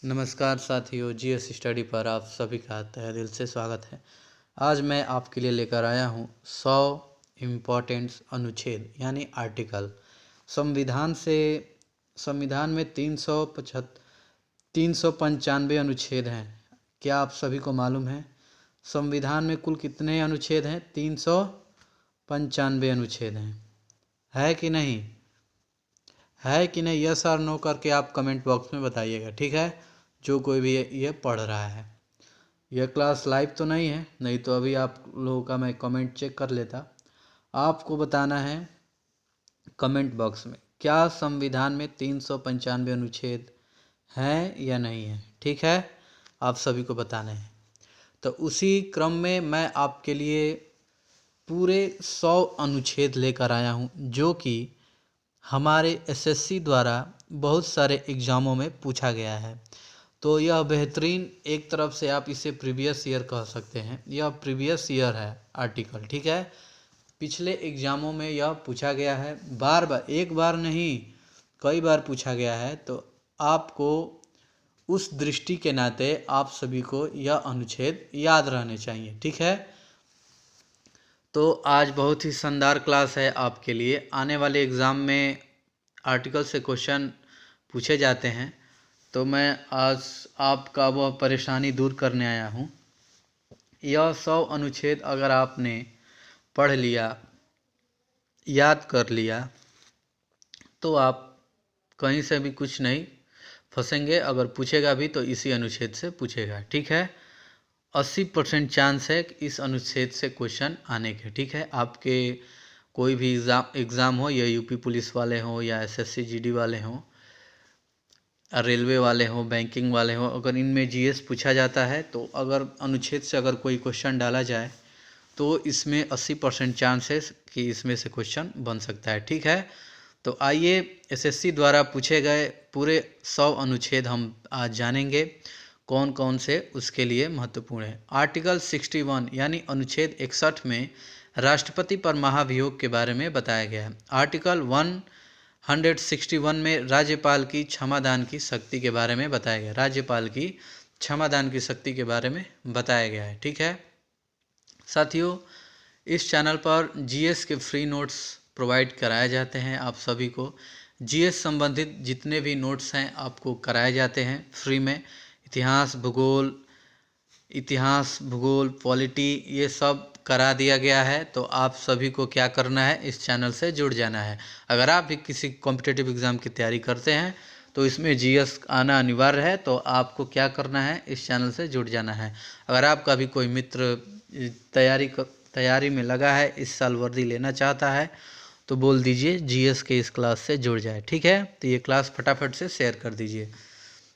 नमस्कार साथियों, GS study पर आप सभी का तहे दिल से स्वागत है। आज मैं आपके लिए लेकर आया हूँ 100 इम्पोर्टेंट अनुच्छेद यानी आर्टिकल। संविधान में 395 अनुच्छेद हैं। क्या आप सभी को मालूम है संविधान में कुल कितने अनुच्छेद हैं? 395 अनुच्छेद हैं। है कि नहीं? यस और नो करके आप कमेंट बॉक्स में बताइएगा, ठीक है। जो कोई भी ये पढ़ रहा है। यह क्लास लाइव तो नहीं है, नहीं तो अभी आप लोगों का मैं कमेंट चेक कर लेता। आपको बताना है कमेंट बॉक्स में, क्या संविधान में 395 अनुच्छेद हैं या नहीं है, ठीक है। आप सभी को बताना है। तो उसी क्रम में मैं आपके लिए पूरे 100 अनुच्छेद लेकर आया हूँ, जो कि हमारे एसएससी द्वारा बहुत सारे एग्ज़ामों में पूछा गया है। तो यह बेहतरीन, एक तरफ से आप इसे प्रीवियस ईयर कह सकते हैं। यह प्रीवियस ईयर है आर्टिकल, ठीक है। पिछले एग्ज़ामों में यह पूछा गया है, बार बार, एक बार नहीं कई बार पूछा गया है। तो आपको उस दृष्टि के नाते आप सभी को यह अनुच्छेद याद रहने चाहिए, ठीक है। तो आज बहुत ही शानदार क्लास है आपके लिए। आने वाले एग्ज़ाम में आर्टिकल से क्वेश्चन पूछे जाते हैं, तो मैं आज आपका वह परेशानी दूर करने आया हूँ। यह 100 अनुच्छेद अगर आपने पढ़ लिया, याद कर लिया, तो आप कहीं से भी कुछ नहीं फंसेंगे। अगर पूछेगा भी तो इसी अनुच्छेद से पूछेगा, ठीक है। 80% चांस है कि इस अनुच्छेद से क्वेश्चन आने के, ठीक है। आपके कोई भी एग्ज़ाम हो, या यूपी पुलिस वाले हों, या एसएससी जीडी वाले हों, रेलवे वाले हों, बैंकिंग वाले हों, अगर इनमें जीएस पूछा जाता है, तो अगर अनुच्छेद से अगर कोई क्वेश्चन डाला जाए तो इसमें 80% चांसेस कि इसमें से क्वेश्चन बन सकता है, ठीक है। तो आइए एसएससी द्वारा पूछे गए पूरे 100 अनुच्छेद हम आज जानेंगे, कौन कौन से उसके लिए महत्वपूर्ण है। आर्टिकल 61 यानी अनुच्छेद 61 में राष्ट्रपति पर महाभियोग के बारे में बताया गया है। आर्टिकल 161 में राज्यपाल की क्षमादान की शक्ति के बारे में बताया गया। राज्यपाल की क्षमादान की शक्ति के बारे में बताया गया है, ठीक है। साथियों, इस चैनल पर जीएस के फ्री नोट्स प्रोवाइड कराए जाते हैं। आप सभी को जीएस संबंधित जितने भी नोट्स हैं आपको कराए जाते हैं फ्री में। इतिहास, भूगोल, पॉलिटी, ये सब करा दिया गया है। तो आप सभी को क्या करना है, इस चैनल से जुड़ जाना है। अगर आप भी किसी कॉम्पिटिटिव एग्ज़ाम की तैयारी करते हैं तो इसमें जीएस आना अनिवार्य है। तो आपको क्या करना है, इस चैनल से जुड़ जाना है। अगर आपका भी कोई मित्र तैयारी में लगा है, इस साल वर्दी लेना चाहता है, तो बोल दीजिए जीएस के इस क्लास से जुड़ जाए, ठीक है। तो ये क्लास फटाफट से शेयर कर दीजिए,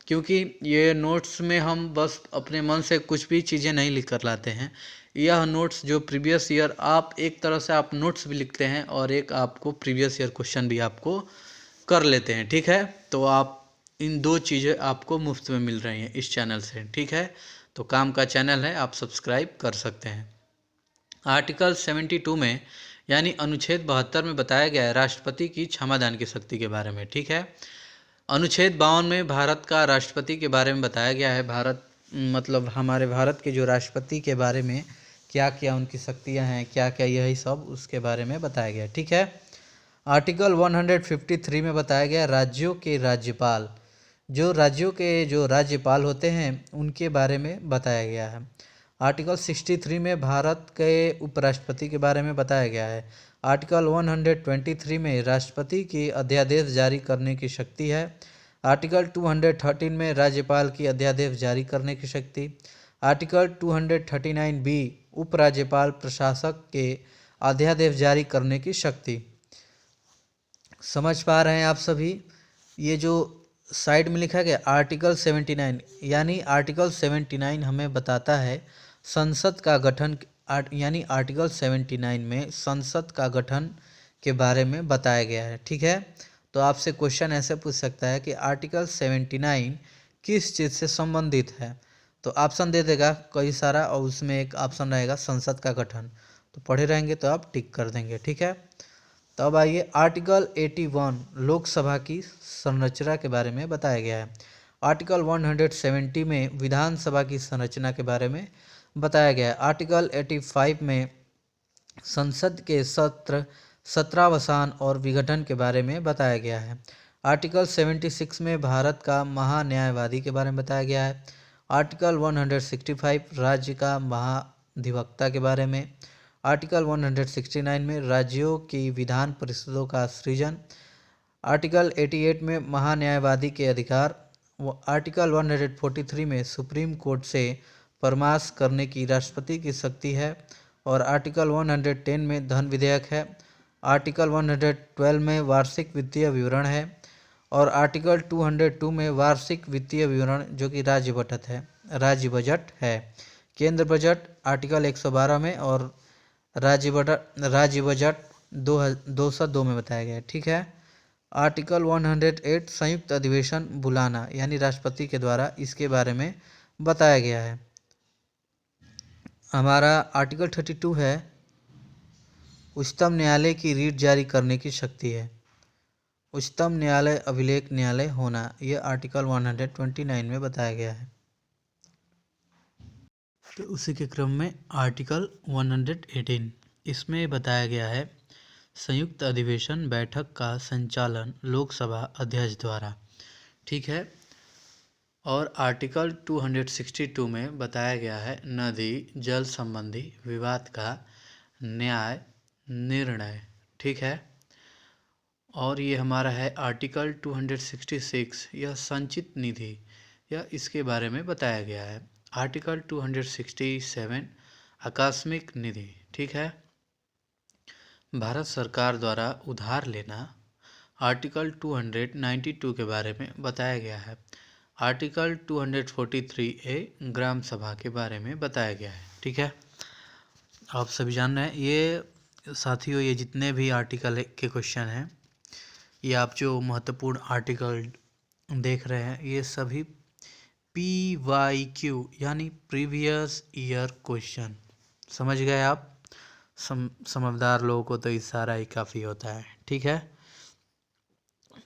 क्योंकि ये नोट्स में हम बस अपने मन से कुछ भी चीज़ें नहीं लिख कर लाते हैं। यह नोट्स जो प्रीवियस ईयर, आप एक तरह से आप नोट्स भी लिखते हैं और एक आपको प्रीवियस ईयर क्वेश्चन भी आपको कर लेते हैं, ठीक है। तो आप इन दो चीज़ें आपको मुफ्त में मिल रही हैं इस चैनल से, ठीक है। तो काम का चैनल है, आप सब्सक्राइब कर सकते हैं। आर्टिकल 72 में यानी अनुच्छेद 72 में बताया गया है राष्ट्रपति की क्षमादान की शक्ति के बारे में, ठीक है। अनुच्छेद 52 में भारत का राष्ट्रपति के बारे में बताया गया है। मतलब हमारे भारत के जो राष्ट्रपति के बारे में क्या क्या उनकी शक्तियां हैं, क्या क्या, यही सब उसके बारे में बताया गया, ठीक है। आर्टिकल 153 में बताया गया राज्यों के राज्यपाल, जो राज्यों के जो राज्यपाल होते हैं उनके बारे में बताया गया है। आर्टिकल 63 में भारत के उपराष्ट्रपति के बारे में बताया गया है। आर्टिकल 123 में राष्ट्रपति की अध्यादेश जारी करने की शक्ति है। आर्टिकल 213 में राज्यपाल की अध्यादेश जारी करने की शक्ति। आर्टिकल 239 बी उपराज्यपाल प्रशासक के अध्यादेश जारी करने की शक्ति। समझ पा रहे हैं आप सभी? ये जो साइड में लिखा गया आर्टिकल 79, यानी आर्टिकल 79 हमें बताता है संसद का गठन, यानी आर्टिकल 79 में संसद का गठन के बारे में बताया गया है, ठीक है। तो आपसे क्वेश्चन ऐसे पूछ सकता है कि आर्टिकल 79 किस चीज़ से संबंधित है। तो ऑप्शन दे देगा कई सारा, और उसमें एक ऑप्शन रहेगा संसद का गठन। तो पढ़े रहेंगे तो आप टिक कर देंगे, ठीक है। तब आइए आर्टिकल 81 लोकसभा की संरचना के बारे में बताया गया है। आर्टिकल 170 में विधानसभा की संरचना के बारे में बताया गया है। आर्टिकल 85 में संसद के सत्र सत्रावसान और विघटन के बारे में बताया गया है। आर्टिकल 76 में भारत का महान्यायवादी के बारे में बताया गया है। आर्टिकल 165 राज्य का महाधिवक्ता के बारे में। आर्टिकल 169 में राज्यों की विधान परिषदों का सृजन। आर्टिकल 88 में महान्यायवादी के अधिकार। आर्टिकल 143 में सुप्रीम कोर्ट से परामर्श करने की राष्ट्रपति की शक्ति है। और आर्टिकल 110 में धन विधेयक है। आर्टिकल 112 में वार्षिक वित्तीय विवरण है। और आर्टिकल 202 में वार्षिक वित्तीय विवरण जो कि राज्य बजट है। केंद्र बजट आर्टिकल 112 में और राज्य बजट 202 में बताया गया है। ठीक है। आर्टिकल 108 संयुक्त अधिवेशन बुलाना यानी राष्ट्रपति के द्वारा, इसके बारे में बताया गया है। हमारा आर्टिकल 32 है उच्चतम न्यायालय की रीट जारी करने की शक्ति है। उच्चतम न्यायालय अभिलेख न्यायालय होना, यह आर्टिकल 129 में बताया गया है। तो उसी के क्रम में आर्टिकल 118, इसमें बताया गया है संयुक्त अधिवेशन बैठक का संचालन लोकसभा अध्यक्ष द्वारा। ठीक है। और आर्टिकल 262 में बताया गया है नदी जल संबंधी विवाद का न्याय निर्णय। ठीक है। और ये हमारा है आर्टिकल 266, यह संचित निधि, यह इसके बारे में बताया गया है। आर्टिकल 267 आकस्मिक निधि। ठीक है। भारत सरकार द्वारा उधार लेना। आर्टिकल 292 के बारे में बताया गया है। आर्टिकल 243A ग्राम सभा के बारे में बताया गया है। ठीक है। आप सभी जान रहे हैं ये साथियों, ये जितने भी आर्टिकल के क्वेश्चन हैं, ये आप जो महत्वपूर्ण आर्टिकल देख रहे हैं, ये सभी PYQ यानी प्रीवियस ईयर क्वेश्चन। समझ गए आप? समझदार लोगों को तो इशारा ही काफ़ी होता है। ठीक है।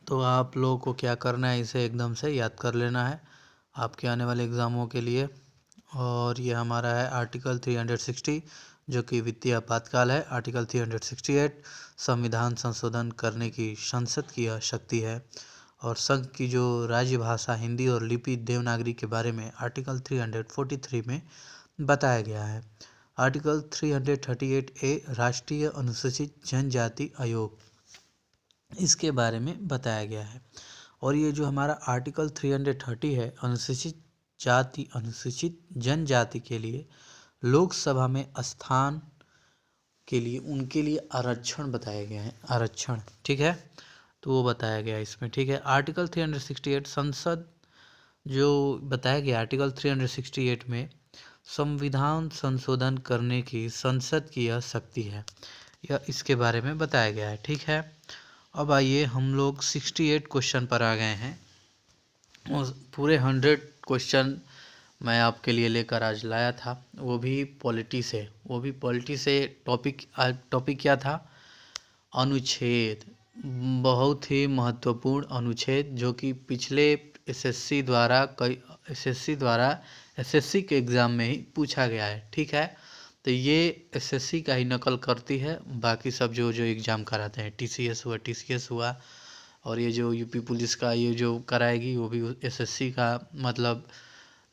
तो आप लोगों को क्या करना है, इसे एकदम से याद कर लेना है आपके आने वाले एग्ज़ामों के लिए। और ये हमारा है आर्टिकल 360 जो कि वित्तीय आपातकाल है। आर्टिकल 368 संविधान संशोधन करने की संसद की यह शक्ति है। और संघ की जो राज्य भाषा हिंदी और लिपि देवनागरी के बारे में आर्टिकल 343 में बताया गया है। आर्टिकल 338A राष्ट्रीय अनुसूचित जनजाति आयोग, इसके बारे में बताया गया है। और ये जो हमारा आर्टिकल 330 है अनुसूचित जनजाति के लिए लोकसभा में स्थान के लिए उनके लिए आरक्षण बताया गया है। आरक्षण। ठीक है। तो वो बताया गया इसमें। ठीक है। आर्टिकल 368 संसद जो बताया गया, आर्टिकल 368 में संविधान संशोधन करने की संसद की यह शक्ति है, यह इसके बारे में बताया गया है। ठीक है। अब आइए हम लोग 68 क्वेश्चन पर आ गए हैं। और पूरे 100 क्वेश्चन मैं आपके लिए लेकर आज लाया था, वो भी पॉलिटी से। टॉपिक क्या था? अनुच्छेद। बहुत ही महत्वपूर्ण अनुच्छेद जो कि पिछले एसएससी के एग्ज़ाम में ही पूछा गया है। ठीक है। तो ये एसएससी का ही नकल करती है, बाकी सब जो एग्ज़ाम कराते हैं, टीसीएस हुआ और ये जो यूपी पुलिस का ये जो कराएगी वो भी एसएससी का मतलब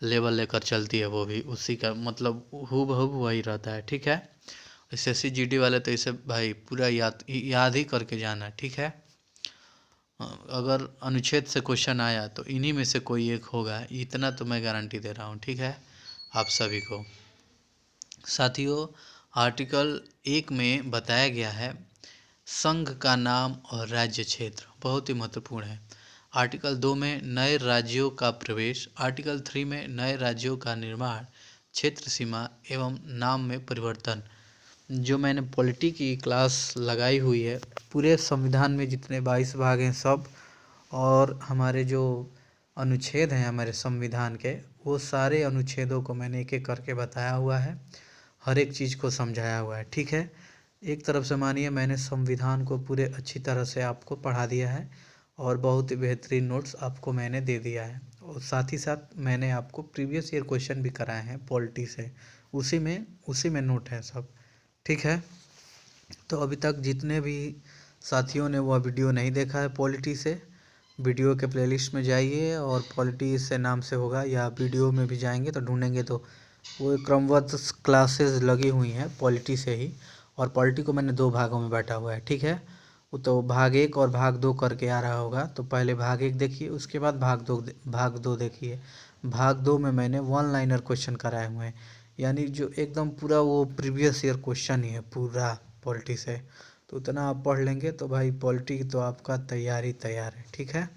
लेवल लेकर चलती है, वो भी उसी का मतलब हूबहू वही रहता है। ठीक है। एसएससी जीडी वाले तो इसे भाई पूरा याद ही करके जाना। ठीक है। अगर अनुच्छेद से क्वेश्चन आया तो इन्हीं में से कोई एक होगा, इतना तो मैं गारंटी दे रहा हूँ। ठीक है। आप सभी को साथियों, आर्टिकल 1 में बताया गया है संघ का नाम और राज्य क्षेत्र, बहुत ही महत्वपूर्ण है। आर्टिकल 2 में नए राज्यों का प्रवेश। आर्टिकल 3 में नए राज्यों का निर्माण, क्षेत्र सीमा एवं नाम में परिवर्तन। जो मैंने पॉलिटी की क्लास लगाई हुई है, पूरे संविधान में जितने 22 भाग हैं सब, और हमारे जो अनुच्छेद हैं हमारे संविधान के, वो सारे अनुच्छेदों को मैंने एक एक करके बताया हुआ है, हर एक चीज़ को समझाया हुआ है। ठीक है। एक तरफ से मानिए मैंने संविधान को पूरे अच्छी तरह से आपको पढ़ा दिया है, और बहुत ही बेहतरीन नोट्स आपको मैंने दे दिया है। और साथ ही साथ मैंने आपको प्रीवियस ईयर क्वेश्चन भी कराए हैं पॉलिटी से, उसी में नोट है सब, ठीक है। तो अभी तक जितने भी साथियों ने वह वीडियो नहीं देखा है पॉलिटी से, वीडियो के प्लेलिस्ट में जाइए और पॉलिटी से नाम से होगा, या वीडियो में भी जाएंगे तो ढूंढेंगे तो वो क्रमबद्ध क्लासेस लगी हुई हैं पॉलिटी से ही। और पॉलिटी को मैंने 2 भागों में बांटा हुआ है, ठीक है। वो तो भाग 1 और भाग 2 करके आ रहा होगा, तो पहले भाग 1 देखिए, उसके बाद भाग 2 देखिए। भाग 2 में मैंने 1 लाइनर क्वेश्चन कराए हुए हैं, यानी जो एकदम पूरा वो प्रीवियस ईयर क्वेश्चन ही है पूरा पॉलिटी से। तो उतना आप पढ़ लेंगे तो भाई पॉलिटी तो आपका तैयार है, ठीक है।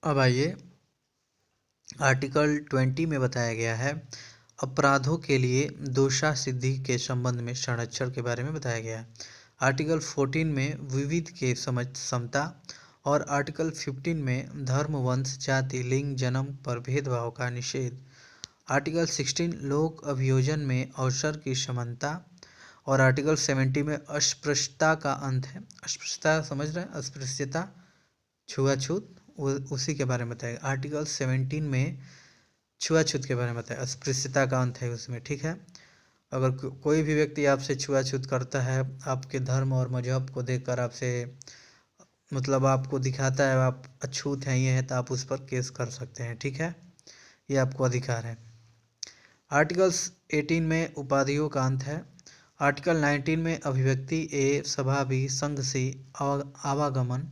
अब आइए, आर्टिकल 20 में बताया गया है अपराधों के लिए दोषा सिद्धि के संबंध में संरक्षण के बारे में बताया गया है। आर्टिकल 14 में विविध के समता, और आर्टिकल 15 में धर्म, वंश, जाति, लिंग, जन्म पर भेदभाव का निषेध। आर्टिकल 16 लोक अभियोजन में अवसर की समानता, और आर्टिकल 70 में अस्पृश्यता का अंत है। अस्पृश्यता समझ रहे हैं, अस्पृश्यता, छुआछूत, उसी के बारे में बताएगा। आर्टिकल 17 में छुआछूत के बारे में बताया, अस्पृश्यता का अंत है उसमें, ठीक है। अगर कोई भी व्यक्ति आपसे छुआछूत करता है, आपके धर्म और मजहब को देखकर आपसे मतलब आपको दिखाता है आप अछूत हैं, ये है, तो आप उस पर केस कर सकते हैं, ठीक है। ये आपको अधिकार है। आर्टिकल 18 में उपाधियों का अंत है। आर्टिकल 19 में अभिव्यक्ति, ए सभा बी संघ सी आवागमन,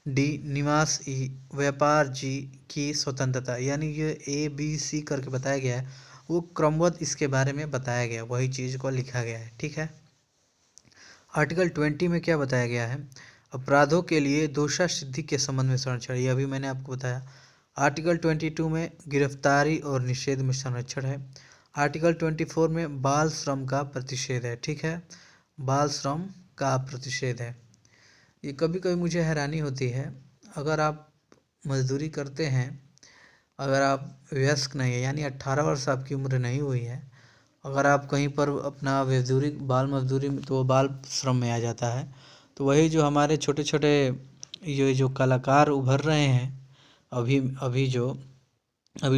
डी निवास ई व्यापार जी की स्वतंत्रता, यानी ये ABC करके बताया गया है, वो क्रमबद्ध इसके बारे में बताया गया, वही चीज़ को लिखा गया है, ठीक है। आर्टिकल 20 में क्या बताया गया है, अपराधों के लिए दोषा सिद्धि के संबंध में संरक्षण, ये अभी मैंने आपको बताया। आर्टिकल 22 में गिरफ्तारी और निषेध में संरक्षण है। आर्टिकल 24 में बाल श्रम का प्रतिषेध है, ठीक है, बाल श्रम का प्रतिषेध है। ये कभी कभी मुझे हैरानी होती है, अगर आप मजदूरी करते हैं, अगर आप वयस्क नहीं है, यानी 18 वर्ष आपकी उम्र नहीं हुई है, अगर आप कहीं पर अपना बाल मजदूरी, तो वो बाल श्रम में आ जाता है। तो वही जो हमारे छोटे छोटे ये जो कलाकार उभर रहे हैं अभी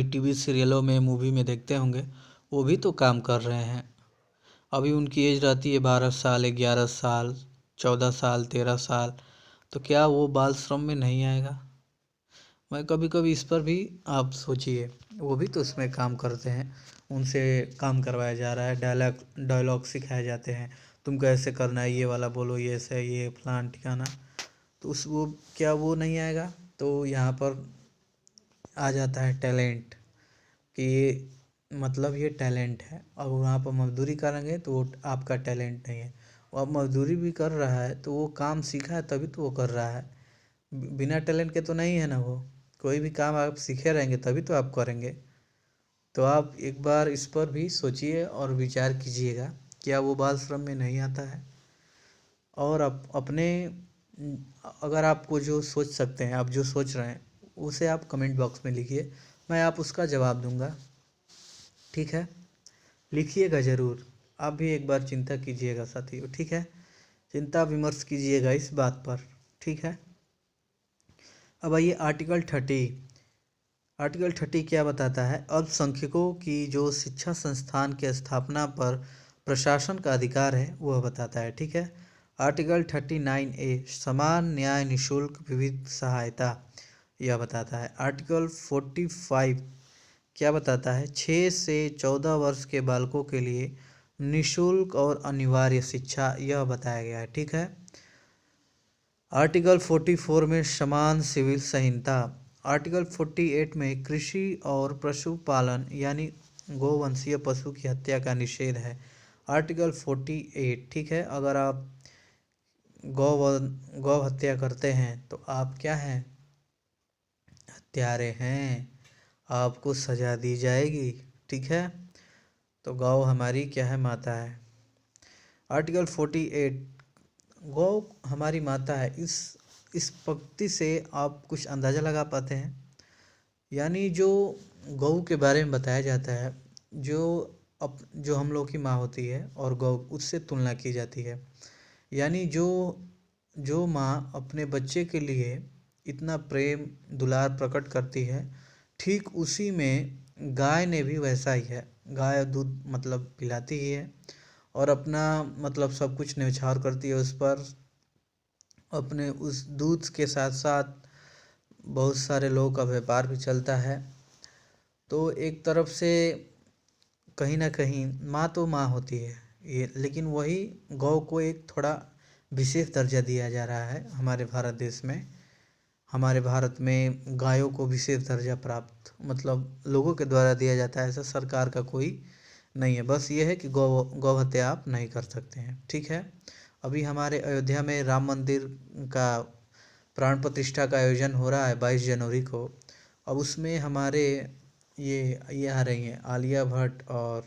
टीवी सीरियलों में, मूवी में देखते होंगे, वो भी तो काम कर रहे हैं। अभी उनकी एज रहती है 12 साल, 11 साल, 14 साल, 13 साल, तो क्या वो बाल श्रम में नहीं आएगा? मैं कभी कभी इस पर भी आप सोचिए, वो भी तो उसमें काम करते हैं, उनसे काम करवाया जा रहा है, डायलॉग सिखाए जाते हैं, तुमको ऐसे करना है, ये वाला बोलो, ये ऐसे, ये फलान ठिकाना, तो वो क्या वो नहीं आएगा? तो यहाँ पर आ जाता है टैलेंट, कि ये मतलब ये टैलेंट है। अब वहाँ पर मजदूरी करेंगे तो वो आपका टैलेंट नहीं है। वो अब मजदूरी भी कर रहा है तो वो काम सीखा है तभी तो वो कर रहा है, बिना टैलेंट के तो नहीं है ना। वो कोई भी काम आप सीखे रहेंगे तभी तो आप करेंगे। तो आप एक बार इस पर भी सोचिए और विचार कीजिएगा, क्या वो बाल श्रम में नहीं आता है? और अपने अगर आपको जो सोच सकते हैं, आप जो सोच रहे हैं, उसे आप कमेंट बॉक्स में लिखिए, मैं आप उसका जवाब दूंगा, ठीक है। लिखिएगा ज़रूर, आप भी एक बार चिंता कीजिएगा साथियों, ठीक है, चिंता विमर्श कीजिएगा इस बात पर, ठीक है। अब आइए आर्टिकल 30 क्या बताता है, अल्पसंख्यकों की जो शिक्षा संस्थान के स्थापना पर प्रशासन का अधिकार है वह बताता है, ठीक है। आर्टिकल 39A समान न्याय निशुल्क विविध सहायता, यह बताता है। आर्टिकल 45 क्या बताता है, 6 से 14 वर्ष के बालकों के लिए निशुल्क और अनिवार्य शिक्षा, यह बताया गया है, ठीक है। आर्टिकल 44 में समान सिविल संहिता। आर्टिकल 48 में कृषि और पशुपालन यानी गोवंशीय पशु की हत्या का निषेध है। आर्टिकल 48, ठीक है, अगर आप गौ हत्या करते हैं तो आप क्या हैं, हत्यारे हैं, आपको सजा दी जाएगी, ठीक है। तो गौ हमारी क्या है, माता है। आर्टिकल 48 गौ हमारी माता है, इस पंक्ति से आप कुछ अंदाज़ा लगा पाते हैं, यानी जो गौ के बारे में बताया जाता है, जो हम लोग की माँ होती है और गौ, उससे तुलना की जाती है, यानी जो जो माँ अपने बच्चे के लिए इतना प्रेम दुलार प्रकट करती है, ठीक उसी में गाय ने भी वैसा ही है। गाय दूध मतलब पिलाती ही है और अपना मतलब सब कुछ न्यौछावर करती है उस पर। अपने उस दूध के साथ साथ बहुत सारे लोगों का व्यापार भी चलता है। तो एक तरफ से कहीं ना कहीं माँ तो माँ होती है ये, लेकिन वही गौ को एक थोड़ा विशेष दर्जा दिया जा रहा है हमारे भारत देश में। हमारे भारत में गायों को विशेष दर्जा प्राप्त मतलब लोगों के द्वारा दिया जाता है, ऐसा सरकार का कोई नहीं है। बस ये है कि गौ हत्या आप नहीं कर सकते हैं, ठीक है। अभी हमारे अयोध्या में राम मंदिर का प्राण प्रतिष्ठा का आयोजन हो रहा है 22 जनवरी को। अब उसमें हमारे ये आ रही हैं आलिया भट्ट और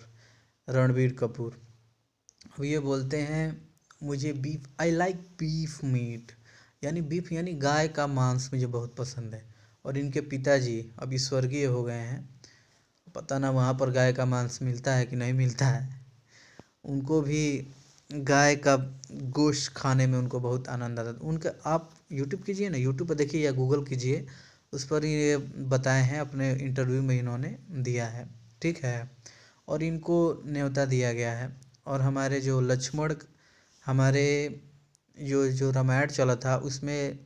रणबीर कपूर। अब ये बोलते हैं मुझे beef, I like beef meat, यानी बीफ यानी गाय का मांस मुझे बहुत पसंद है। और इनके पिताजी अभी स्वर्गीय हो गए हैं, पता ना वहाँ पर गाय का मांस मिलता है कि नहीं मिलता है। उनको भी गाय का गोश्त खाने में उनको बहुत आनंद आता है। उनका आप यूट्यूब कीजिए ना, यूट्यूब पर देखिए या गूगल कीजिए, उस पर ये बताए हैं, अपने इंटरव्यू में इन्होंने दिया है, ठीक है। और इनको न्योता दिया गया है। और हमारे जो लक्ष्मण, हमारे जो जो रामायण चला था उसमें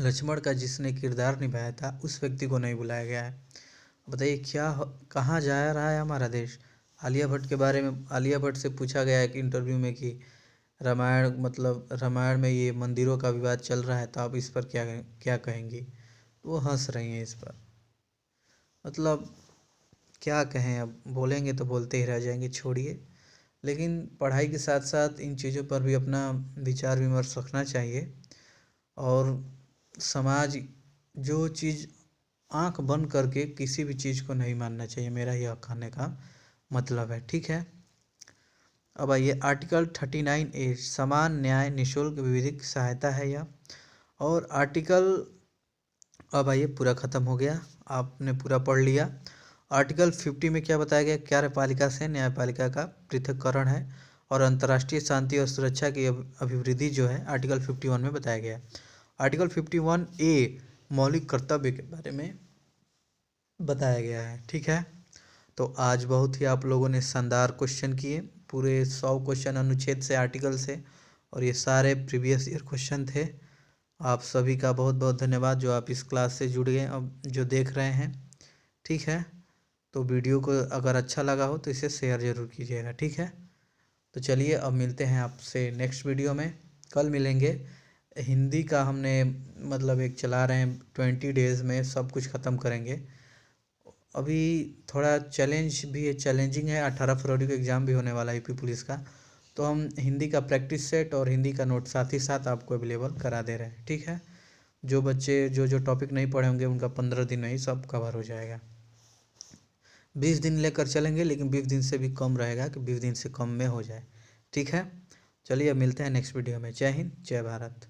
लक्ष्मण का जिसने किरदार निभाया था उस व्यक्ति को नहीं बुलाया गया है। बताइए कहाँ जा रहा है हमारा देश। आलिया भट्ट के बारे में, आलिया भट्ट से पूछा गया है कि इंटरव्यू में कि रामायण मतलब रामायण में ये मंदिरों का विवाद चल रहा है, तो आप इस पर क्या क्या कहेंगी। वो हंस रही हैं इस पर। मतलब क्या कहें, अब बोलेंगे तो बोलते ही रह जाएंगे, छोड़िए। लेकिन पढ़ाई के साथ साथ इन चीज़ों पर भी अपना विचार विमर्श रखना चाहिए। और समाज जो चीज़ आंख बंद करके किसी भी चीज़ को नहीं मानना चाहिए, मेरा यह कहने का मतलब है, ठीक है। अब आइए आर्टिकल 39A समान न्याय निशुल्क विधिक सहायता है यह। और आर्टिकल, अब आइए पूरा ख़त्म हो गया, आपने पूरा पढ़ लिया। आर्टिकल 50 में क्या बताया गया, कार्यपालिका से न्यायपालिका का पृथक्करण है और अंतर्राष्ट्रीय शांति और सुरक्षा की अभिवृद्धि जो है आर्टिकल 51 में बताया गया है। आर्टिकल 51A मौलिक कर्तव्य के बारे में बताया गया है, ठीक है। तो आज बहुत ही आप लोगों ने शानदार क्वेश्चन किए, पूरे 100 क्वेश्चन अनुच्छेद से, आर्टिकल से, और ये सारे प्रीवियस ईयर क्वेश्चन थे। आप सभी का बहुत बहुत धन्यवाद जो आप इस क्लास से जुड़ गए, अब जो देख रहे हैं, ठीक है। तो वीडियो को अगर अच्छा लगा हो तो इसे शेयर ज़रूर कीजिएगा, ठीक है। तो चलिए अब मिलते हैं आपसे नेक्स्ट वीडियो में, कल मिलेंगे। हिंदी का हमने मतलब एक चला रहे हैं 20 डेज़ में सब कुछ ख़त्म करेंगे। अभी थोड़ा चैलेंज भी है, चैलेंजिंग है, 18 फरवरी को एग्ज़ाम भी होने वाला है यूपी पुलिस का। तो हम हिंदी का प्रैक्टिस सेट और हिंदी का नोट साथ ही साथ आपको अवेलेबल करा दे रहे हैं, ठीक है। जो बच्चे जो जो टॉपिक नहीं पढ़े होंगे उनका 15 दिन में ही सब कवर हो जाएगा। 20 दिन लेकर चलेंगे, लेकिन 20 दिन से भी कम रहेगा कि 20 दिन से कम में हो जाए, ठीक है। चलिए अब मिलते हैं नेक्स्ट वीडियो में। जय हिंद, जय भारत।